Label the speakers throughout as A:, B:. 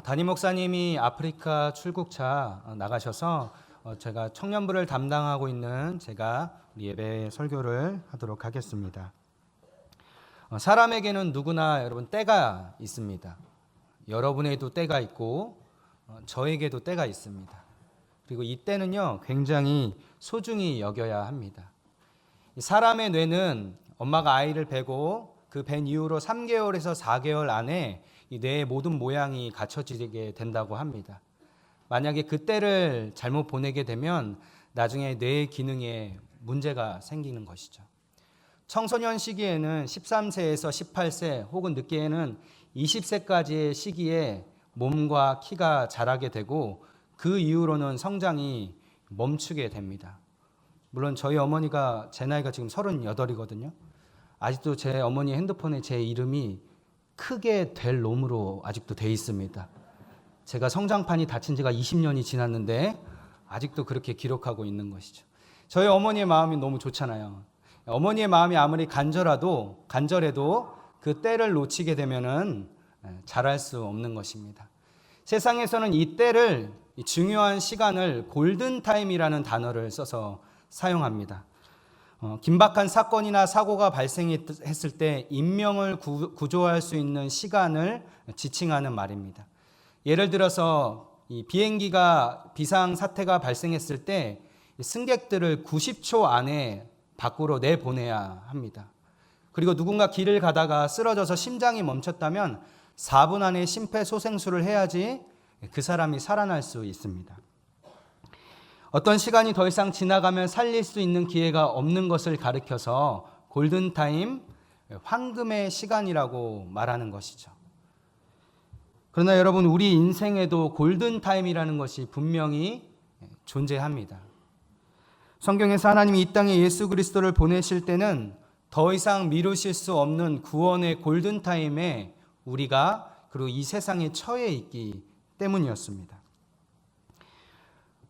A: 담임 목사님이 아프리카 출국차 나가셔서 제가 청년부를 담당하고 있는 제가 우리 예배 설교를 하도록 하겠습니다. 사람에게는 누구나 여러분 때가 있습니다. 여러분에게도 때가 있고 저에게도 때가 있습니다. 그리고 이 때는요 굉장히 소중히 여겨야 합니다. 사람의 뇌는 엄마가 아이를 베고 그 벤 이후로 3개월에서 4개월 안에 이 뇌의 모든 모양이 갖춰지게 된다고 합니다. 만약에 그 때를 잘못 보내게 되면 나중에 뇌의 기능에 문제가 생기는 것이죠. 청소년 시기에는 13세에서 18세 혹은 늦게에는 20세까지의 시기에 몸과 키가 자라게 되고 그 이후로는 성장이 멈추게 됩니다. 물론 저희 어머니가 제 나이가 지금 38이거든요. 아직도 제 어머니 핸드폰에 제 이름이 크게 될 놈으로 아직도 돼 있습니다. 제가 성장판이 닫힌 지가 20년이 지났는데 아직도 그렇게 기록하고 있는 것이죠. 저희 어머니의 마음이 너무 좋잖아요. 어머니의 마음이 아무리 간절해도 그 때를 놓치게 되면은 잘할 수 없는 것입니다. 세상에서는 이 때를, 이 중요한 시간을 골든타임이라는 단어를 써서 사용합니다. 긴박한 사건이나 사고가 발생했을 때 인명을 구조할 수 있는 시간을 지칭하는 말입니다. 예를 들어서 이 비행기가 비상사태가 발생했을 때 승객들을 90초 안에 밖으로 내보내야 합니다. 그리고 누군가 길을 가다가 쓰러져서 심장이 멈췄다면 4분 안에 심폐소생술을 해야지 그 사람이 살아날 수 있습니다. 어떤 시간이 더 이상 지나가면 살릴 수 있는 기회가 없는 것을 가리켜서 골든타임, 황금의 시간이라고 말하는 것이죠. 그러나 여러분, 우리 인생에도 골든타임이라는 것이 분명히 존재합니다. 성경에서 하나님이 이 땅에 예수 그리스도를 보내실 때는 더 이상 미루실 수 없는 구원의 골든타임에 우리가 그리고 이 세상에 처해 있기 때문이었습니다.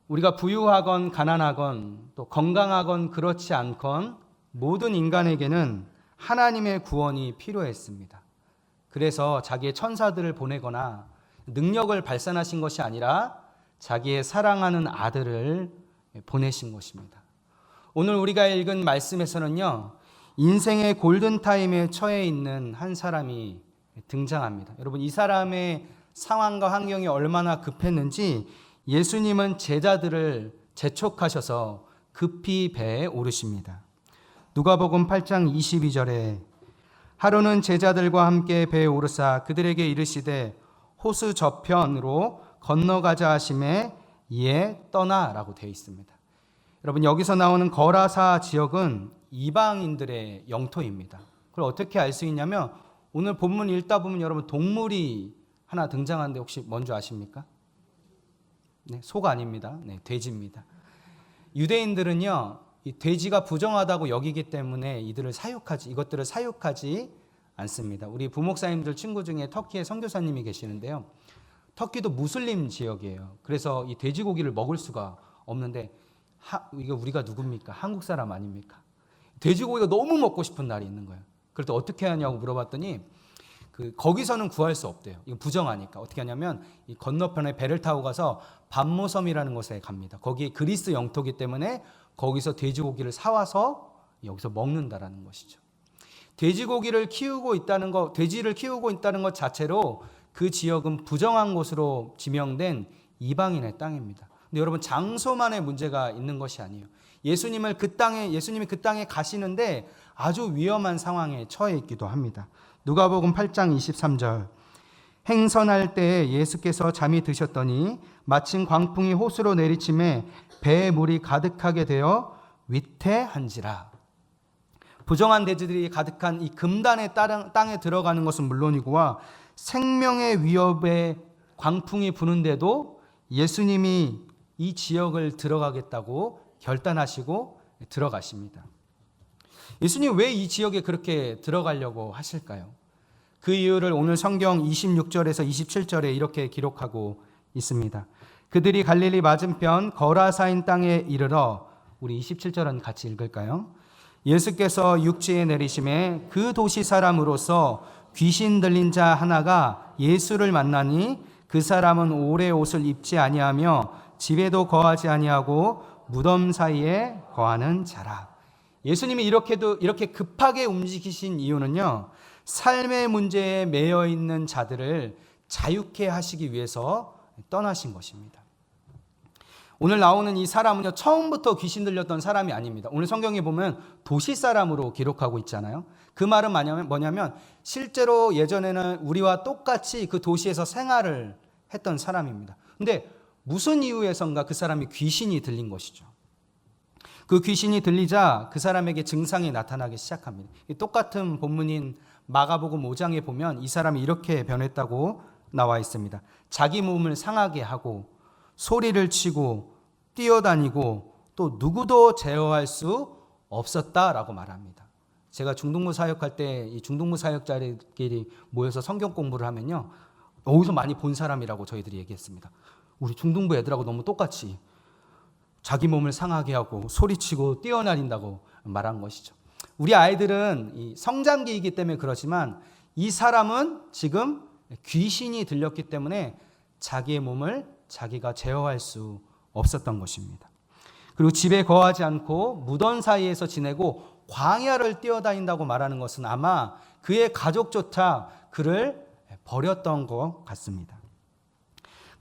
A: 우리가 부유하건 가난하건 또 건강하건 그렇지 않건 모든 인간에게는 하나님의 구원이 필요했습니다. 그래서 자기의 천사들을 보내거나 능력을 발산하신 것이 아니라 자기의 사랑하는 아들을 보내신 것입니다. 오늘 우리가 읽은 말씀에서는요, 인생의 골든타임에 처해 있는 한 사람이 등장합니다. 여러분, 이 사람의 상황과 환경이 얼마나 급했는지 예수님은 제자들을 재촉하셔서 급히 배에 오르십니다. 누가복음 8장 22절에 하루는 제자들과 함께 배에 오르사 그들에게 이르시되 호수 저편으로 건너가자 하심에 이에 떠나라고 되어 있습니다. 여러분, 여기서 나오는 거라사 지역은 이방인들의 영토입니다. 그걸 어떻게 알 수 있냐면 오늘 본문 읽다 보면 여러분 동물이 하나 등장하는데 혹시 뭔지 아십니까? 네, 소가 아닙니다. 네, 돼지입니다. 유대인들은요, 이 돼지가 부정하다고 여기기 때문에 이것들을 사육하지 않습니다. 우리 부목사님들 친구 중에 터키에 선교사님이 계시는데요. 터키도 무슬림 지역이에요. 그래서 이 돼지고기를 먹을 수가 없는데 이게 우리가 누굽니까? 한국 사람 아닙니까? 돼지고기가 너무 먹고 싶은 날이 있는 거예요. 그럴 때 어떻게 하냐고 물어봤더니 거기서는 구할 수 없대요. 이거 부정하니까. 어떻게 하냐면 이 건너편에 배를 타고 가서 밤모섬이라는 곳에 갑니다. 거기 그리스 영토기 때문에 거기서 돼지고기를 사와서 여기서 먹는다라는 것이죠. 돼지를 키우고 있다는 것 자체로 그 지역은 부정한 곳으로 지명된 이방인의 땅입니다. 근데 여러분, 장소만의 문제가 있는 것이 아니에요. 예수님이 그 땅에 가시는데 아주 위험한 상황에 처해 있기도 합니다. 누가복음 8장 23절 행선할 때에 예수께서 잠이 드셨더니 마침 광풍이 호수로 내리침에 배에 물이 가득하게 되어 위태한지라. 부정한 돼지들이 가득한 이 금단의 땅에 들어가는 것은 물론이고와 생명의 위협에 광풍이 부는데도 예수님이 이 지역을 들어가겠다고 결단하시고 들어가십니다. 예수님 왜 이 지역에 그렇게 들어가려고 하실까요? 그 이유를 오늘 성경 26절에서 27절에 이렇게 기록하고 있습니다. 그들이 갈릴리 맞은편 거라사인 땅에 이르러, 우리 27절은 같이 읽을까요? 예수께서 육지에 내리심에 그 도시 사람으로서 귀신 들린 자 하나가 예수를 만나니 그 사람은 오래 옷을 입지 아니하며 집에도 거하지 아니하고 무덤 사이에 거하는 자라. 예수님이 이렇게 급하게 움직이신 이유는요, 삶의 문제에 매여 있는 자들을 자유케 하시기 위해서 떠나신 것입니다. 오늘 나오는 이 사람은요, 처음부터 귀신 들렸던 사람이 아닙니다. 오늘 성경에 보면 도시 사람으로 기록하고 있잖아요. 그 말은 뭐냐면 실제로 예전에는 우리와 똑같이 그 도시에서 생활을 했던 사람입니다. 근데 무슨 이유에선가 그 사람이 귀신이 들린 것이죠. 그 귀신이 들리자 그 사람에게 증상이 나타나기 시작합니다. 똑같은 본문인 마가복음 5장에 보면 이 사람이 이렇게 변했다고 나와 있습니다. 자기 몸을 상하게 하고 소리를 치고 뛰어다니고 또 누구도 제어할 수 없었다라고 말합니다. 제가 중등부 사역할 때 이 중등부 사역자들끼리 모여서 성경 공부를 하면요, 어디서 많이 본 사람이라고 저희들이 얘기했습니다. 우리 중등부 애들하고 너무 똑같이 자기 몸을 상하게 하고 소리치고 뛰어다닌다고 말한 것이죠. 우리 아이들은 이 성장기이기 때문에 그렇지만 이 사람은 지금 귀신이 들렸기 때문에 자기의 몸을 자기가 제어할 수 없었던 것입니다. 그리고 집에 거하지 않고 무덤 사이에서 지내고 광야를 뛰어다닌다고 말하는 것은 아마 그의 가족조차 그를 버렸던 것 같습니다.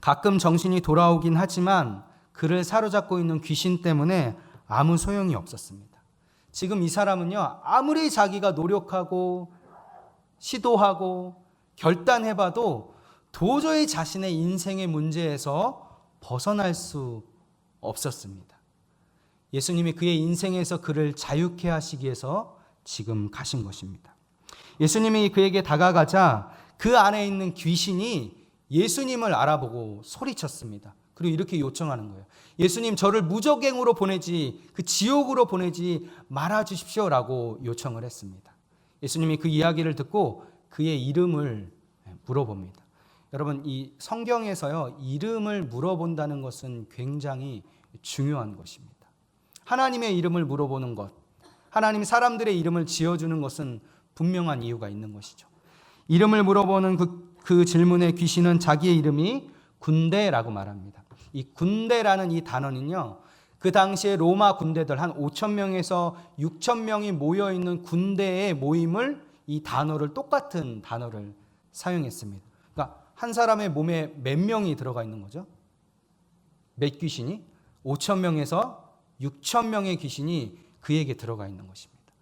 A: 가끔 정신이 돌아오긴 하지만 그를 사로잡고 있는 귀신 때문에 아무 소용이 없었습니다. 지금 이 사람은요, 아무리 자기가 노력하고 시도하고 결단해봐도 도저히 자신의 인생의 문제에서 벗어날 수 없었습니다. 예수님이 그의 인생에서 그를 자유케 하시기 위해서 지금 가신 것입니다. 예수님이 그에게 다가가자 그 안에 있는 귀신이 예수님을 알아보고 소리쳤습니다. 그리고 이렇게 요청하는 거예요. 예수님, 저를 무적행으로 보내지, 그 지옥으로 보내지 말아 주십시오라고 요청을 했습니다. 예수님이 그 이야기를 듣고 그의 이름을 물어봅니다. 여러분, 이 성경에서요, 이름을 물어본다는 것은 굉장히 중요한 것입니다. 하나님의 이름을 물어보는 것, 하나님 사람들의 이름을 지어주는 것은 분명한 이유가 있는 것이죠. 이름을 물어보는 그 질문의 귀신은 자기의 이름이 군대라고 말합니다. 이 군대라는 이 단어는요, 그 당시에 로마 군대들 한 5천 명에서 6천 명이 모여있는 군대의 모임을 이 단어를, 똑같은 단어를 사용했습니다. 그러니까 한 사람의 몸에 몇 명이 들어가 있는 거죠? 몇 귀신이? 5천 명에서 6천 명의 귀신이 그에게 들어가 있는 것입니다.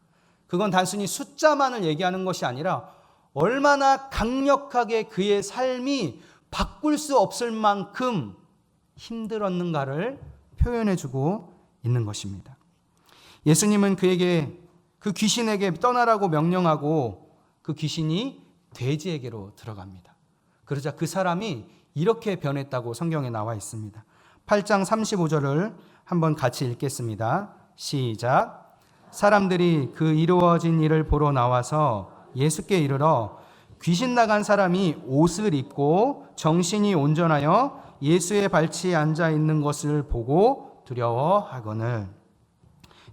A: 그건 단순히 숫자만을 얘기하는 것이 아니라 얼마나 강력하게 그의 삶이 바꿀 수 없을 만큼 힘들었는가를 표현해주고 있는 것입니다. 예수님은 그 귀신에게 떠나라고 명령하고 그 귀신이 돼지에게로 들어갑니다. 그러자 그 사람이 이렇게 변했다고 성경에 나와 있습니다. 8장 35절을 한번 같이 읽겠습니다. 시작. 사람들이 그 이루어진 일을 보러 나와서 예수께 이르러 귀신 나간 사람이 옷을 입고 정신이 온전하여 예수의 발치에 앉아 있는 것을 보고 두려워하거늘.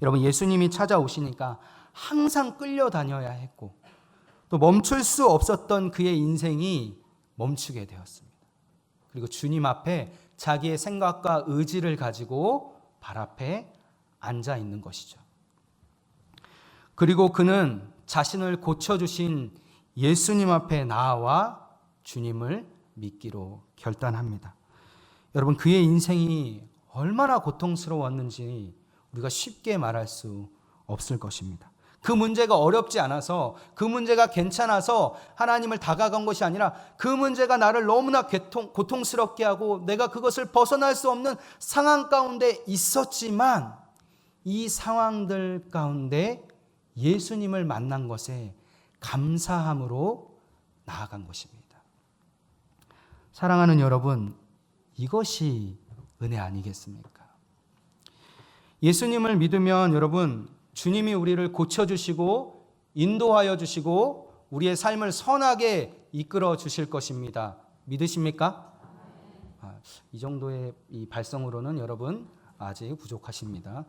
A: 여러분, 예수님이 찾아오시니까 항상 끌려다녀야 했고 또 멈출 수 없었던 그의 인생이 멈추게 되었습니다. 그리고 주님 앞에 자기의 생각과 의지를 가지고 발 앞에 앉아 있는 것이죠. 그리고 그는 자신을 고쳐주신 예수님 앞에 나아와 주님을 믿기로 결단합니다. 여러분, 그의 인생이 얼마나 고통스러웠는지 우리가 쉽게 말할 수 없을 것입니다. 그 문제가 어렵지 않아서, 그 문제가 괜찮아서 하나님을 다가간 것이 아니라 그 문제가 나를 너무나 고통스럽게 하고 내가 그것을 벗어날 수 없는 상황 가운데 있었지만 이 상황들 가운데 예수님을 만난 것에 감사함으로 나아간 것입니다. 사랑하는 여러분, 이것이 은혜 아니겠습니까? 예수님을 믿으면 여러분, 주님이 우리를 고쳐주시고 인도하여 주시고 우리의 삶을 선하게 이끌어 주실 것입니다. 믿으십니까? 이 정도의 이 발성으로는 여러분 아직 부족하십니다.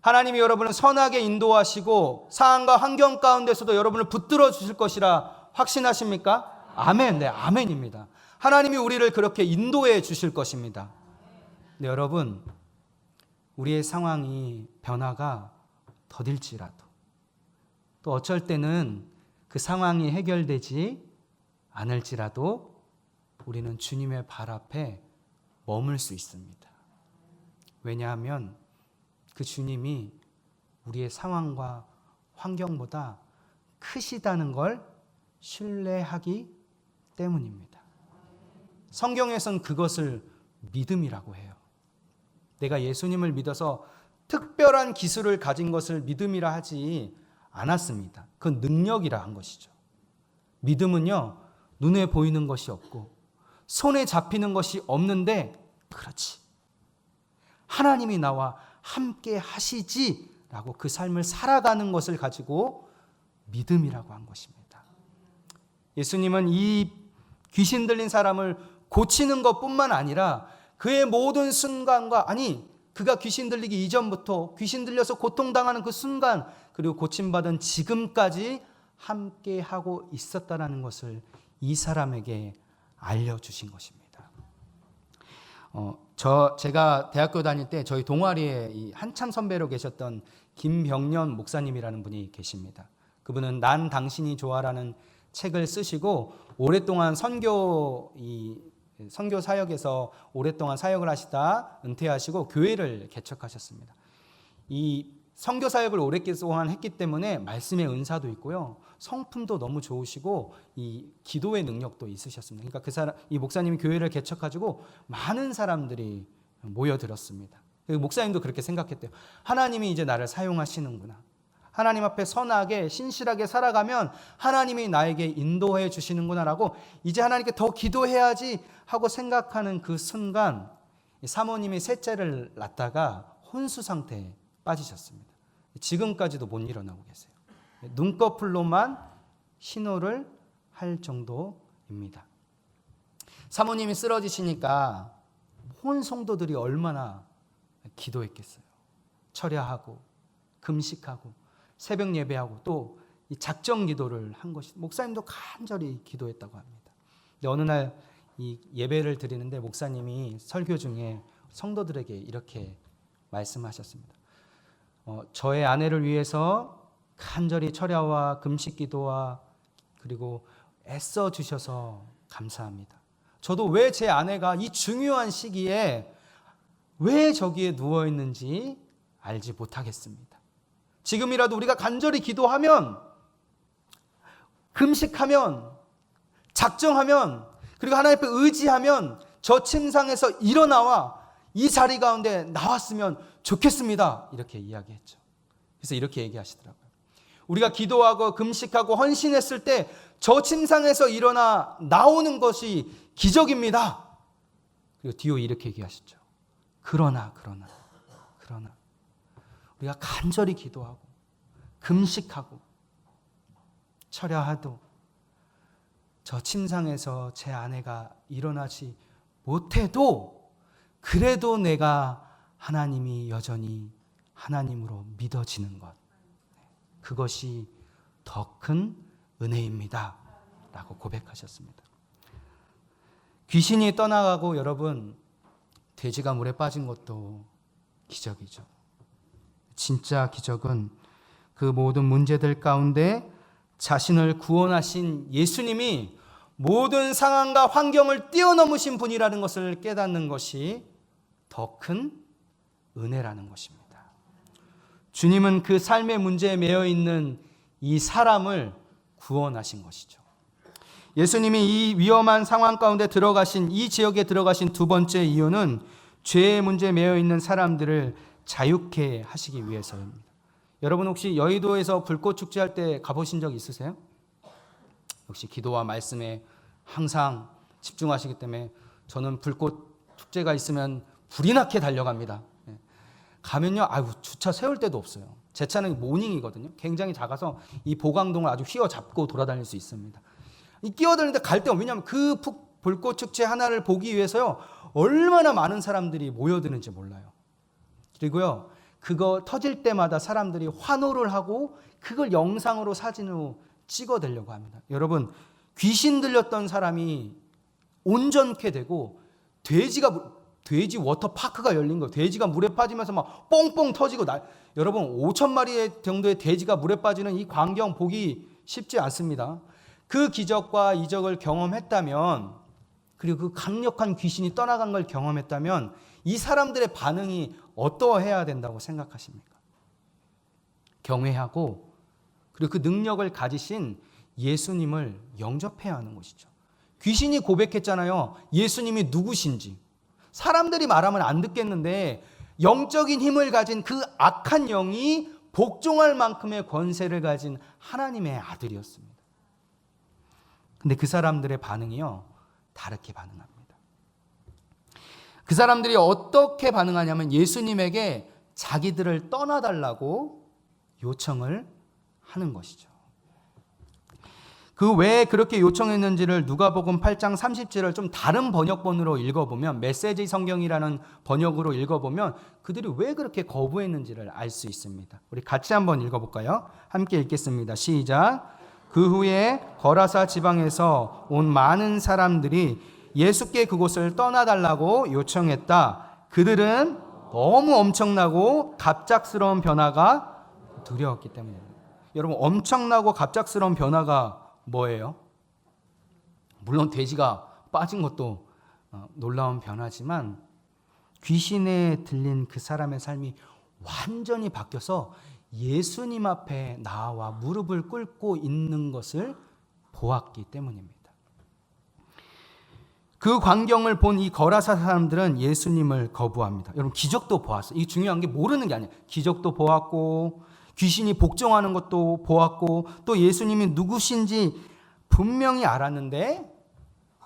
A: 하나님이 여러분을 선하게 인도하시고 상황과 환경 가운데서도 여러분을 붙들어 주실 것이라 확신하십니까? 아멘. 네, 아멘입니다. 하나님이 우리를 그렇게 인도해 주실 것입니다. 근데 여러분, 우리의 상황이 변화가 더딜지라도, 또 어쩔 때는 그 상황이 해결되지 않을지라도 우리는 주님의 발 앞에 머물 수 있습니다. 왜냐하면 그 주님이 우리의 상황과 환경보다 크시다는 걸 신뢰하기 때문입니다. 성경에선 그것을 믿음이라고 해요. 내가 예수님을 믿어서 특별한 기술을 가진 것을 믿음이라 하지 않았습니다. 그건 능력이라 한 것이죠. 믿음은요, 눈에 보이는 것이 없고 손에 잡히는 것이 없는데, 그렇지, 하나님이 나와 함께 하시지라고 그 삶을 살아가는 것을 가지고 믿음이라고 한 것입니다. 예수님은 이 귀신 들린 사람을 고치는 것뿐만 아니라 그의 모든 순간과, 아니 그가 귀신 들리기 이전부터 귀신 들려서 고통당하는 그 순간, 그리고 고침받은 지금까지 함께 하고 있었다는 것을 이 사람에게 알려주신 것입니다. 제가 대학교 다닐 때 저희 동아리에 한참 선배로 계셨던 김병년 목사님이라는 분이 계십니다. 그분은 난 당신이 좋아라는 책을 쓰시고 오랫동안 선교 사역에서 오랫동안 사역을 하시다 은퇴하시고 교회를 개척하셨습니다. 이 선교 사역을 오랫동안 했기 때문에 말씀의 은사도 있고요, 성품도 너무 좋으시고 이 기도의 능력도 있으셨습니다. 그러니까 이 목사님이 교회를 개척하시고 많은 사람들이 모여들었습니다. 목사님도 그렇게 생각했대요. 하나님이 이제 나를 사용하시는구나. 하나님 앞에 선하게 신실하게 살아가면 하나님이 나에게 인도해 주시는구나라고, 이제 하나님께 더 기도해야지 하고 생각하는 그 순간 사모님이 셋째를 낳다가 혼수 상태에 빠지셨습니다. 지금까지도 못 일어나고 계세요. 눈꺼풀로만 신호를 할 정도입니다. 사모님이 쓰러지시니까 온 성도들이 얼마나 기도했겠어요. 철야하고 금식하고 새벽 예배하고 또 이 작정 기도를 한 것이, 목사님도 간절히 기도했다고 합니다. 근데 어느 날 이 예배를 드리는데 목사님이 설교 중에 성도들에게 이렇게 말씀하셨습니다. 저의 아내를 위해서 간절히 철야와 금식 기도와 그리고 애써 주셔서 감사합니다. 저도 왜 제 아내가 이 중요한 시기에 왜 저기에 누워 있는지 알지 못하겠습니다. 지금이라도 우리가 간절히 기도하면, 금식하면, 작정하면, 그리고 하나님 앞에 의지하면 저 침상에서 일어나와 이 자리 가운데 나왔으면 좋겠습니다. 이렇게 이야기했죠. 그래서 이렇게 얘기하시더라고요. 우리가 기도하고 금식하고 헌신했을 때 저 침상에서 일어나 나오는 것이 기적입니다. 그리고 뒤로 이렇게 얘기하시죠. 그러나 우리가 간절히 기도하고 금식하고 철야하도 저 침상에서 제 아내가 일어나지 못해도 그래도 내가 하나님이 여전히 하나님으로 믿어지는 것, 그것이 더 큰 은혜입니다 라고 고백하셨습니다. 귀신이 떠나가고 여러분, 돼지가 물에 빠진 것도 기적이죠. 진짜 기적은 그 모든 문제들 가운데 자신을 구원하신 예수님이 모든 상황과 환경을 뛰어넘으신 분이라는 것을 깨닫는 것이 더 큰 은혜라는 것입니다. 주님은 그 삶의 문제에 매여 있는 이 사람을 구원하신 것이죠. 예수님이 이 위험한 상황 가운데 들어가신, 이 지역에 들어가신 두 번째 이유는 죄의 문제에 매여 있는 사람들을 자유케 하시기 위해서입니다. 여러분 혹시 여의도에서 불꽃 축제할 때 가보신 적 있으세요? 역시 기도와 말씀에 항상 집중하시기 때문에 저는 불꽃 축제가 있으면 불이 나게 달려갑니다. 가면요, 주차 세울 데도 없어요. 제 차는 모닝이거든요. 굉장히 작아서 이 보강동을 아주 휘어잡고 돌아다닐 수 있습니다. 이 끼어드는데 갈 데가, 왜냐하면 그 불꽃 축제 하나를 보기 위해서요, 얼마나 많은 사람들이 모여드는지 몰라요. 그리고요, 그거 터질 때마다 사람들이 환호를 하고 그걸 영상으로 사진으로 찍어내려고 합니다. 여러분, 귀신 들렸던 사람이 온전케 되고 돼지 워터파크가 열린 거예요. 돼지가 물에 빠지면서 막 뽕뽕 터지고 여러분 5천 마리 정도의 돼지가 물에 빠지는 이 광경 보기 쉽지 않습니다. 그 기적과 이적을 경험했다면, 그리고 그 강력한 귀신이 떠나간 걸 경험했다면 이 사람들의 반응이 어떠해야 된다고 생각하십니까? 경외하고 그리고 그 능력을 가지신 예수님을 영접해야 하는 것이죠. 귀신이 고백했잖아요. 예수님이 누구신지. 사람들이 말하면 안 듣겠는데 영적인 힘을 가진 그 악한 영이 복종할 만큼의 권세를 가진 하나님의 아들이었습니다. 근데 그 사람들의 반응이요, 다르게 반응합니다. 그 사람들이 어떻게 반응하냐면 예수님에게 자기들을 떠나달라고 요청을 하는 것이죠. 그 왜 그렇게 요청했는지를 누가복음 8장 30절을 좀 다른 번역본으로 읽어보면, 메시지 성경이라는 번역으로 읽어보면 그들이 왜 그렇게 거부했는지를 알 수 있습니다. 우리 같이 한번 읽어볼까요? 함께 읽겠습니다. 시작. 그 후에 거라사 지방에서 온 많은 사람들이 예수께 그곳을 떠나달라고 요청했다. 그들은 너무 엄청나고 갑작스러운 변화가 두려웠기 때문입니다. 여러분, 엄청나고 갑작스러운 변화가 뭐예요? 물론 돼지가 빠진 것도 놀라운 변화지만 귀신에 들린 그 사람의 삶이 완전히 바뀌어서 예수님 앞에 나와 무릎을 꿇고 있는 것을 보았기 때문입니다. 그 광경을 본 이 거라사 사람들은 예수님을 거부합니다. 여러분, 기적도 보았어요. 이게 중요한 게 모르는 게 아니에요. 기적도 보았고 귀신이 복종하는 것도 보았고 또 예수님이 누구신지 분명히 알았는데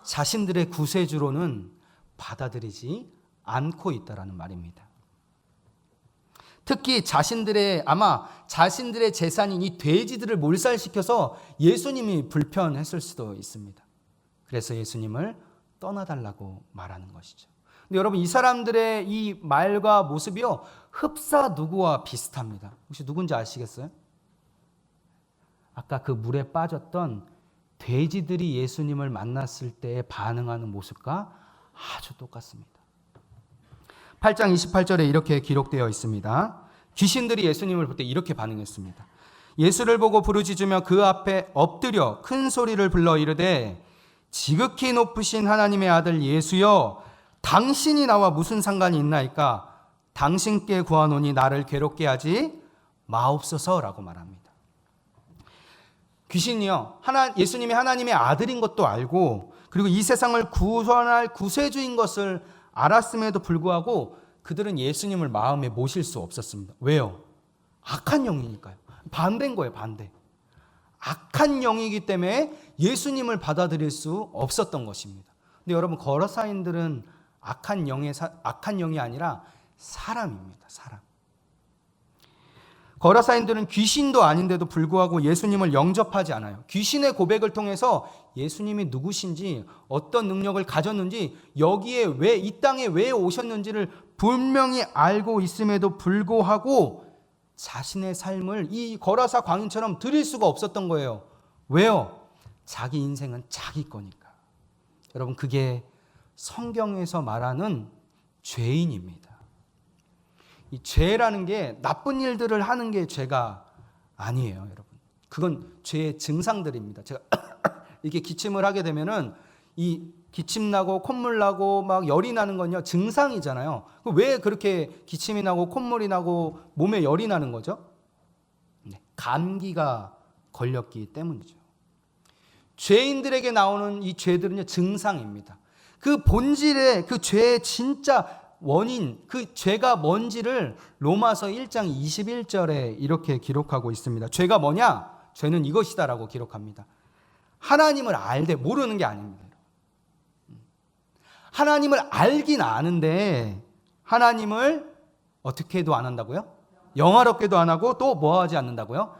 A: 자신들의 구세주로는 받아들이지 않고 있다라는 말입니다. 특히 아마 자신들의 재산인 이 돼지들을 몰살시켜서 예수님이 불편했을 수도 있습니다. 그래서 예수님을 떠나달라고 말하는 것이죠. 근데 여러분, 이 사람들의 이 말과 모습이요, 흡사 누구와 비슷합니다. 혹시 누군지 아시겠어요? 아까 그 물에 빠졌던 돼지들이 예수님을 만났을 때 반응하는 모습과 아주 똑같습니다. 8장 28절에 이렇게 기록되어 있습니다. 귀신들이 예수님을 볼 때 이렇게 반응했습니다. 예수를 보고 부르짖으며 그 앞에 엎드려 큰 소리를 불러 이르되 지극히 높으신 하나님의 아들 예수여, 당신이 나와 무슨 상관이 있나이까? 당신께 구하노니 나를 괴롭게 하지 마옵소서라고 말합니다. 귀신이요, 예수님이 하나님의 아들인 것도 알고 그리고 이 세상을 구원할 구세주인 것을 알았음에도 불구하고 그들은 예수님을 마음에 모실 수 없었습니다. 왜요? 악한 영이니까요. 반대인 거예요, 반대. 악한 영이기 때문에 예수님을 받아들일 수 없었던 것입니다. 근데 여러분, 거라사인들은 악한 영이 아니라 사람입니다. 사람. 거라사인들은 귀신도 아닌데도 불구하고 예수님을 영접하지 않아요. 귀신의 고백을 통해서 예수님이 누구신지, 어떤 능력을 가졌는지, 여기에 이 땅에 왜 오셨는지를 분명히 알고 있음에도 불구하고 자신의 삶을 이 거라사 광인처럼 드릴 수가 없었던 거예요. 왜요? 자기 인생은 자기 거니까. 여러분, 그게 성경에서 말하는 죄인입니다. 이 죄라는 게 나쁜 일들을 하는 게 죄가 아니에요, 여러분. 그건 죄의 증상들입니다. 제가 이렇게 기침을 하게 되면은 이 기침 나고 콧물 나고 막 열이 나는 건요, 증상이잖아요. 왜 그렇게 기침이 나고 콧물이 나고 몸에 열이 나는 거죠? 감기가 걸렸기 때문이죠. 죄인들에게 나오는 이 죄들은요, 증상입니다. 그 본질의 그 죄의 진짜 원인, 그 죄가 뭔지를 로마서 1장 21절에 이렇게 기록하고 있습니다. 죄가 뭐냐? 죄는 이것이다라고 기록합니다. 하나님을 알되 모르는 게 아닙니다. 하나님을 알긴 아는데 하나님을 어떻게도 안 한다고요? 영화롭게도 안 하고 또 뭐 하지 않는다고요?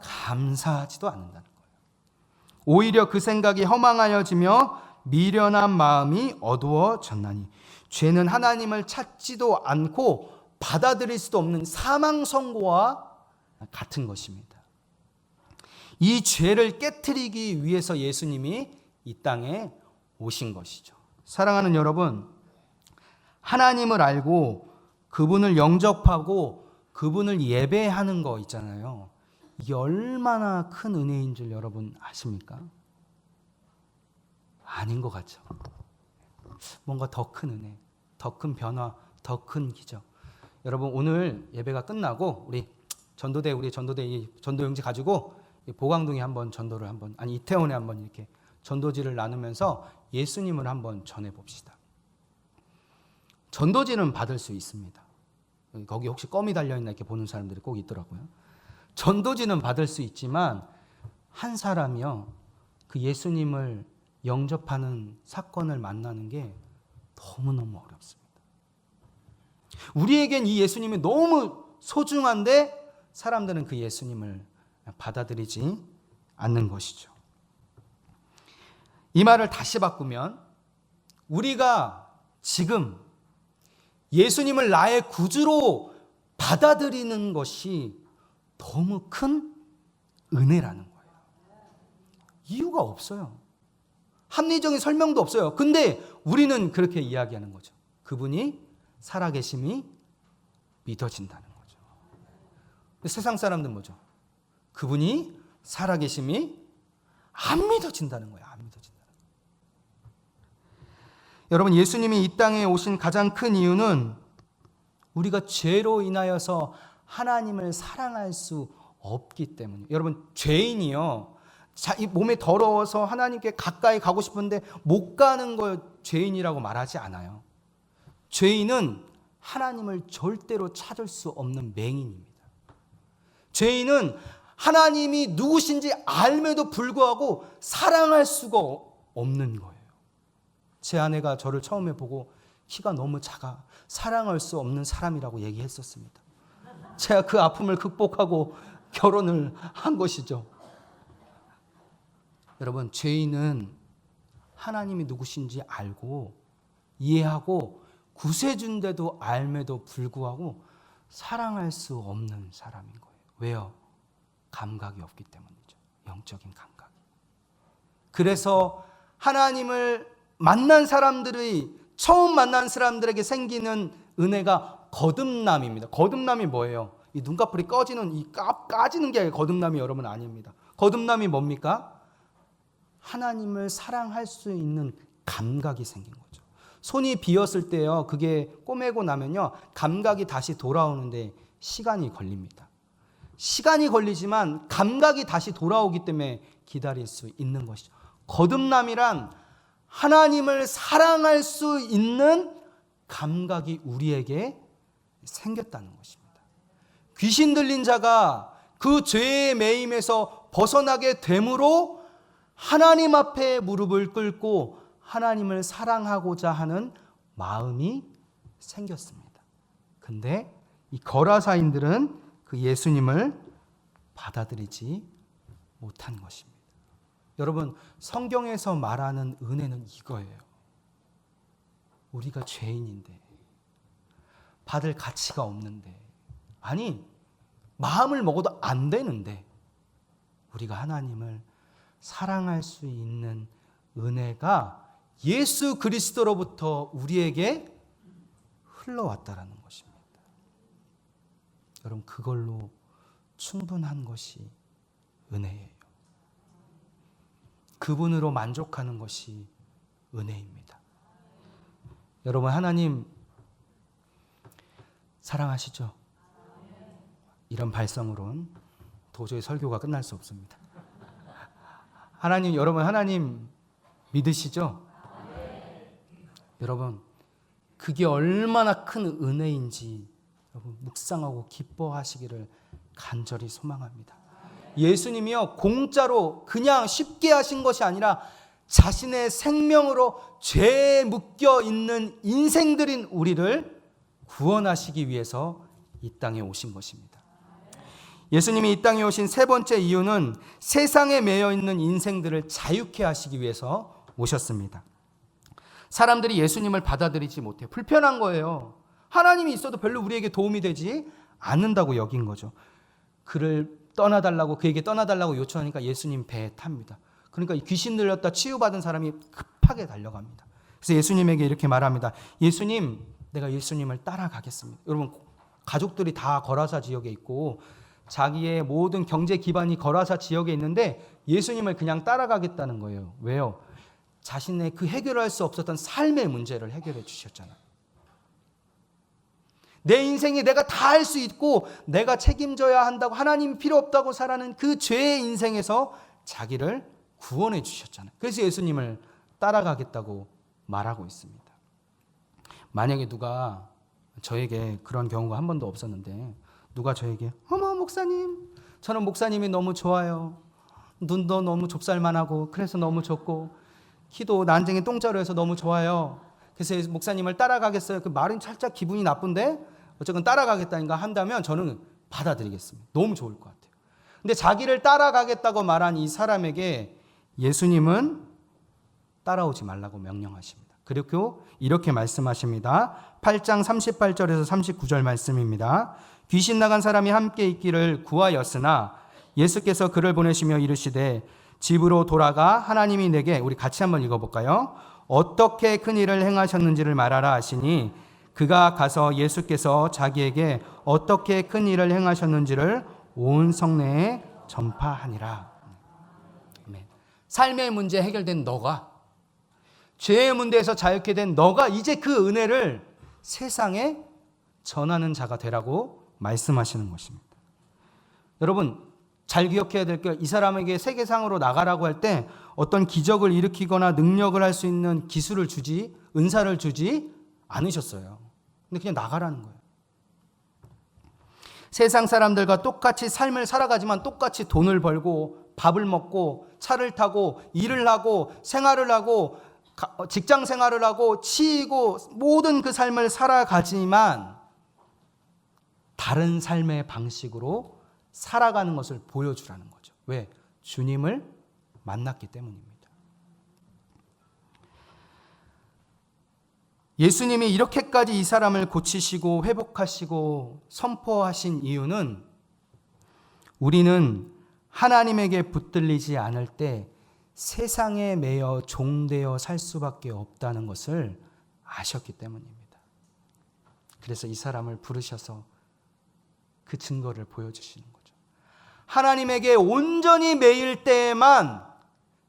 A: 감사하지도 않는다는 거예요. 오히려 그 생각이 허망하여지며 미련한 마음이 어두워졌나니, 죄는 하나님을 찾지도 않고 받아들일 수도 없는 사망 선고와 같은 것입니다. 이 죄를 깨트리기 위해서 예수님이 이 땅에 오신 것이죠. 사랑하는 여러분, 하나님을 알고 그분을 영접하고 그분을 예배하는 거 있잖아요. 이게 얼마나 큰 은혜인 줄 여러분 아십니까? 아닌 것 같죠. 뭔가 더 큰 은혜, 더 큰 변화, 더 큰 기적. 여러분, 오늘 예배가 끝나고 우리 전도대 이 전도용지 가지고 보강동에 한번 전도를 아니 이태원에 한번 이렇게 전도지를 나누면서 예수님을 한번 전해 봅시다. 전도지는 받을 수 있습니다. 거기 혹시 껌이 달려있나 이렇게 보는 사람들이 꼭 있더라고요. 전도지는 받을 수 있지만 한 사람이요, 그 예수님을 영접하는 사건을 만나는 게 너무너무 어렵습니다. 우리에겐 이 예수님이 너무 소중한데 사람들은 그 예수님을 받아들이지 않는 것이죠. 이 말을 다시 바꾸면 우리가 지금 예수님을 나의 구주로 받아들이는 것이 너무 큰 은혜라는 거예요. 이유가 없어요. 합리적인 설명도 없어요. 근데 우리는 그렇게 이야기하는 거죠. 그분이 살아계심이 믿어진다는 거죠. 세상 사람들은 뭐죠? 그분이 살아계심이 안 믿어진다는 거예요. 안 믿어진다는 거예요. 여러분, 예수님이 이 땅에 오신 가장 큰 이유는 우리가 죄로 인하여서 하나님을 사랑할 수 없기 때문이에요. 여러분, 죄인이요, 이 몸에 더러워서 하나님께 가까이 가고 싶은데 못 가는 걸 죄인이라고 말하지 않아요. 죄인은 하나님을 절대로 찾을 수 없는 맹인입니다. 죄인은 하나님이 누구신지 알면도 불구하고 사랑할 수가 없는 거예요. 제 아내가 저를 처음에 보고 키가 너무 작아 사랑할 수 없는 사람이라고 얘기했었습니다. 제가 그 아픔을 극복하고 결혼을 한 것이죠. 여러분, 죄인은 하나님이 누구신지 알고 이해하고 구세주인데도 알매도 불구하고 사랑할 수 없는 사람인 거예요. 왜요? 감각이 없기 때문이죠. 영적인 감각이. 그래서 하나님을 만난 사람들의 처음 만난 사람들에게 생기는 은혜가 거듭남입니다. 거듭남이 뭐예요? 이 눈꺼풀이 꺼지는 이 까지는 게 거듭남이 여러분 아닙니다. 거듭남이 뭡니까? 하나님을 사랑할 수 있는 감각이 생긴 거죠. 손이 비었을 때요, 그게 꼬매고 나면요, 감각이 다시 돌아오는데 시간이 걸립니다. 시간이 걸리지만 감각이 다시 돌아오기 때문에 기다릴 수 있는 것이죠. 거듭남이란 하나님을 사랑할 수 있는 감각이 우리에게 생겼다는 것입니다. 귀신 들린 자가 그 죄의 매임에서 벗어나게 되므로 하나님 앞에 무릎을 꿇고 하나님을 사랑하고자 하는 마음이 생겼습니다. 근데 이 거라사인들은 그 예수님을 받아들이지 못한 것입니다. 여러분, 성경에서 말하는 은혜는 이거예요. 우리가 죄인인데, 받을 가치가 없는데, 아니 마음을 먹어도 안 되는데 우리가 하나님을 사랑할 수 있는 은혜가 예수 그리스도로부터 우리에게 흘러왔다라는 것입니다. 여러분, 그걸로 충분한 것이 은혜예요. 그분으로 만족하는 것이 은혜입니다. 여러분, 하나님 사랑하시죠? 이런 발성으로는 도저히 설교가 끝날 수 없습니다. 하나님, 여러분 하나님 믿으시죠? 여러분, 그게 얼마나 큰 은혜인지 여러분 묵상하고 기뻐하시기를 간절히 소망합니다. 예수님이요, 공짜로 그냥 쉽게 하신 것이 아니라 자신의 생명으로 죄에 묶여 있는 인생들인 우리를 구원하시기 위해서 이 땅에 오신 것입니다. 예수님이 이 땅에 오신 세 번째 이유는 세상에 매여 있는 인생들을 자유케 하시기 위해서 오셨습니다. 사람들이 예수님을 받아들이지 못해 불편한 거예요. 하나님이 있어도 별로 우리에게 도움이 되지 않는다고 여긴 거죠. 그에게 떠나달라고 요청하니까 예수님 배에 탑니다. 그러니까 귀신 들렸다 치유받은 사람이 급하게 달려갑니다. 그래서 예수님에게 이렇게 말합니다. 예수님, 내가 예수님을 따라가겠습니다. 여러분, 가족들이 다 거라사 지역에 있고 자기의 모든 경제 기반이 거라사 지역에 있는데 예수님을 그냥 따라가겠다는 거예요. 왜요? 자신의 그 해결할 수 없었던 삶의 문제를 해결해 주셨잖아요. 내 인생에 내가 다 할 수 있고 내가 책임져야 한다고, 하나님 필요 없다고 살아가는 그 죄의 인생에서 자기를 구원해 주셨잖아요. 그래서 예수님을 따라가겠다고 말하고 있습니다. 만약에 누가 저에게, 그런 경우가 한 번도 없었는데 누가 저에게 어머 목사님, 저는 목사님이 너무 좋아요. 눈도 너무 좁쌀만하고 그래서 너무 좋고 키도 난쟁이 똥자루 해서 너무 좋아요. 그래서 목사님을 따라가겠어요. 그 말은 살짝 기분이 나쁜데 어쨌든 따라가겠다니까 한다면 저는 받아들이겠습니다. 너무 좋을 것 같아요. 근데 자기를 따라가겠다고 말한 이 사람에게 예수님은 따라오지 말라고 명령하십니다. 그리고 이렇게 말씀하십니다. 8장 38절에서 39절 말씀입니다. 귀신 나간 사람이 함께 있기를 구하였으나 예수께서 그를 보내시며 이르시되 집으로 돌아가 하나님이 내게, 우리 같이 한번 읽어볼까요? 어떻게 큰 일을 행하셨는지를 말하라 하시니 그가 가서 예수께서 자기에게 어떻게 큰 일을 행하셨는지를 온 성내에 전파하니라. 삶의 문제 해결된 너가, 죄의 문제에서 자유케 된 너가 이제 그 은혜를 세상에 전하는 자가 되라고 말씀하시는 것입니다. 여러분, 잘 기억해야 될 게, 이 사람에게 세계상으로 나가라고 할 때 어떤 기적을 일으키거나 능력을 할 수 있는 기술을 주지, 은사를 주지 않으셨어요. 근데 그냥 나가라는 거예요. 세상 사람들과 똑같이 삶을 살아가지만 똑같이 돈을 벌고 밥을 먹고 차를 타고 일을 하고 생활을 하고 직장 생활을 하고 치이고 모든 그 삶을 살아가지만 다른 삶의 방식으로 살아가는 것을 보여주라는 거죠. 왜? 주님을 만났기 때문입니다. 예수님이 이렇게까지 이 사람을 고치시고 회복하시고 선포하신 이유는 우리는 하나님에게 붙들리지 않을 때 세상에 매여 종되어 살 수밖에 없다는 것을 아셨기 때문입니다. 그래서 이 사람을 부르셔서 그 증거를 보여주시는 거죠. 하나님에게 온전히 매일 때에만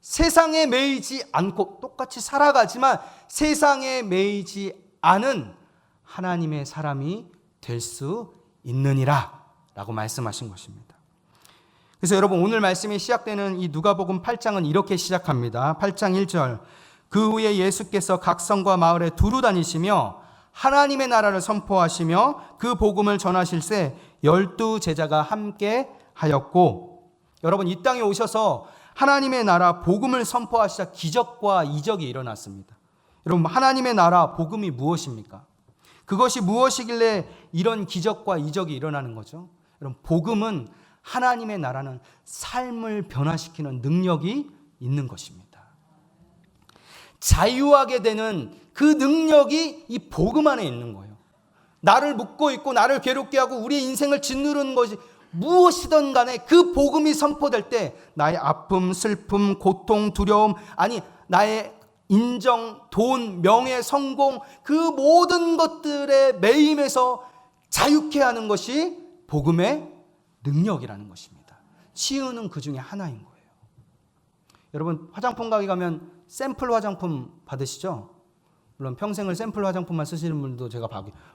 A: 세상에 매이지 않고 똑같이 살아가지만 세상에 매이지 않은 하나님의 사람이 될 수 있느니라 라고 말씀하신 것입니다. 그래서 여러분, 오늘 말씀이 시작되는 이 누가복음 8장은 이렇게 시작합니다. 8장 1절, 그 후에 예수께서 각 성과 마을에 두루 다니시며 하나님의 나라를 선포하시며 그 복음을 전하실새 12 제자가 함께 하였고, 여러분, 이 땅에 오셔서 하나님의 나라 복음을 선포하시자 기적과 이적이 일어났습니다. 여러분, 하나님의 나라 복음이 무엇입니까? 그것이 무엇이길래 이런 기적과 이적이 일어나는 거죠? 여러분, 복음은, 하나님의 나라는 삶을 변화시키는 능력이 있는 것입니다. 자유하게 되는 그 능력이 이 복음 안에 있는 거예요. 나를 묶고 있고 나를 괴롭게 하고 우리의 인생을 짓누르는 것이 무엇이든 간에 그 복음이 선포될 때 나의 아픔, 슬픔, 고통, 두려움, 아니 나의 인정, 돈, 명예, 성공, 그 모든 것들의 매임에서 자유케 하는 것이 복음의 능력이라는 것입니다. 치유는 그 중에 하나인 거예요. 여러분, 화장품 가게 가면 샘플 화장품 받으시죠? 물론 평생을 샘플 화장품만 쓰시는 분도 제가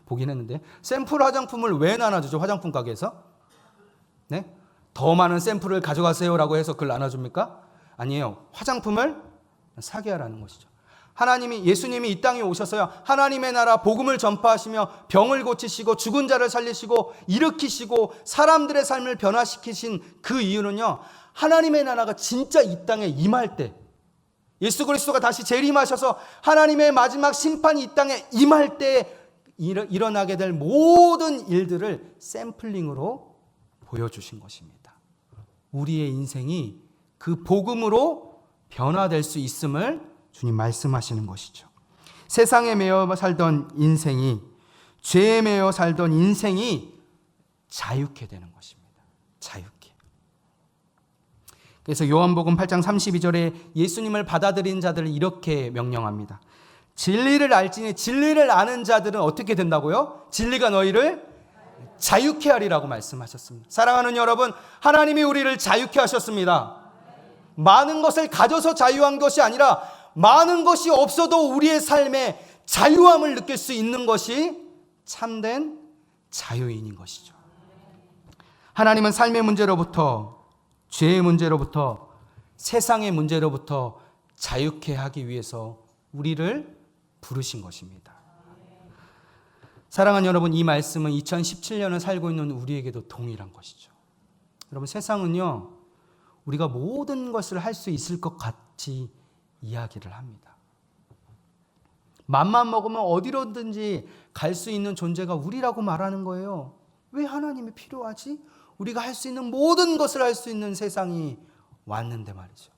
A: 보긴 했는데, 샘플 화장품을 왜 나눠주죠? 화장품 가게에서? 네? 더 많은 샘플을 가져가세요라고 해서 그걸 나눠줍니까? 아니에요. 화장품을 사게 하라는 것이죠. 예수님이 이 땅에 오셔서요, 하나님의 나라 복음을 전파하시며 병을 고치시고 죽은 자를 살리시고 일으키시고 사람들의 삶을 변화시키신 그 이유는요, 하나님의 나라가 진짜 이 땅에 임할 때, 예수 그리스도가 다시 재림하셔서 하나님의 마지막 심판이 이 땅에 임할 때 일어나게 될 모든 일들을 샘플링으로 보여주신 것입니다. 우리의 인생이 그 복음으로 변화될 수 있음을 주님 말씀하시는 것이죠. 세상에 매여 살던 인생이, 죄에 매여 살던 인생이 자유케 되는 것입니다. 자유케. 그래서 요한복음 8장 32절에 예수님을 받아들인 자들을 이렇게 명령합니다. 진리를 알지니 진리를 아는 자들은 어떻게 된다고요? 진리가 너희를 자유케 하리라고 말씀하셨습니다. 사랑하는 여러분, 하나님이 우리를 자유케 하셨습니다. 많은 것을 가져서 자유한 것이 아니라 많은 것이 없어도 우리의 삶에 자유함을 느낄 수 있는 것이 참된 자유인인 것이죠. 하나님은 삶의 문제로부터, 죄의 문제로부터, 세상의 문제로부터 자유케 하기 위해서 우리를 부르신 것입니다. 사랑하는 여러분, 이 말씀은 2017년을 살고 있는 우리에게도 동일한 것이죠. 여러분, 세상은요, 우리가 모든 것을 할 수 있을 것 같이 이야기를 합니다. 맘만 먹으면 어디로든지 갈 수 있는 존재가 우리라고 말하는 거예요. 왜 하나님이 필요하지? 우리가 할 수 있는 모든 것을 할 수 있는 세상이 왔는데 말이죠.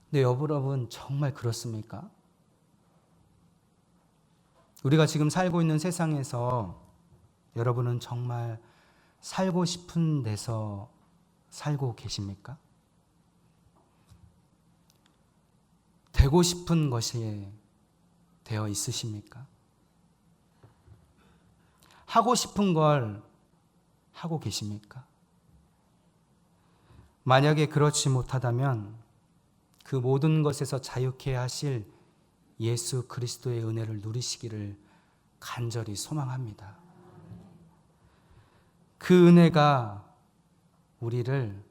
A: 근데 여러분, 정말 그렇습니까? 우리가 지금 살고 있는 세상에서 여러분은 정말 살고 싶은 데서 살고 계십니까? 되고 싶은 것이 되어 있으십니까? 하고 싶은 걸 하고 계십니까? 만약에 그렇지 못하다면 그 모든 것에서 자유케 하실 예수 그리스도의 은혜를 누리시기를 간절히 소망합니다. 그 은혜가 우리를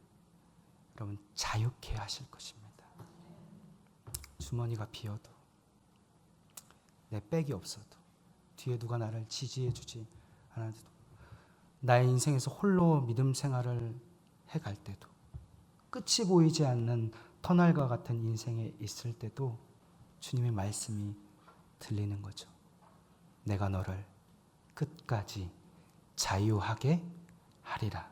A: 여러분 자유케 하실 것입니다. 주머니가 비어도, 내 백이 없어도, 뒤에 누가 나를 지지해 주지 않아도, 나의 인생에서 홀로 믿음 생활을 해갈 때도, 끝이 보이지 않는 터널과 같은 인생에 있을 때도 주님의 말씀이 들리는 거죠. 내가 너를 끝까지 자유하게 하리라.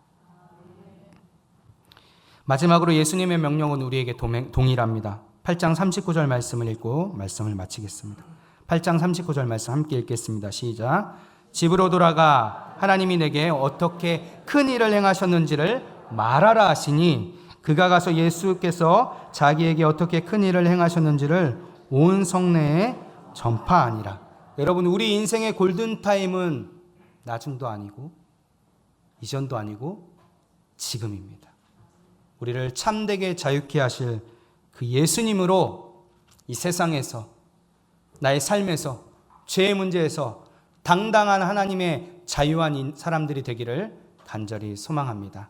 A: 마지막으로 예수님의 명령은 우리에게 동일합니다. 8장 39절 말씀을 읽고 말씀을 마치겠습니다. 8장 39절 말씀 함께 읽겠습니다. 시작. 집으로 돌아가 하나님이 내게 어떻게 큰 일을 행하셨는지를 말하라 하시니 그가 가서 예수께서 자기에게 어떻게 큰 일을 행하셨는지를 온 성내에 전파하니라. 여러분, 우리 인생의 골든타임은 나중도 아니고 이전도 아니고 지금입니다. 우리를 참되게 자유케 하실 그 예수님으로 이 세상에서, 나의 삶에서, 죄의 문제에서 당당한 하나님의 자유한 사람들이 되기를 간절히 소망합니다.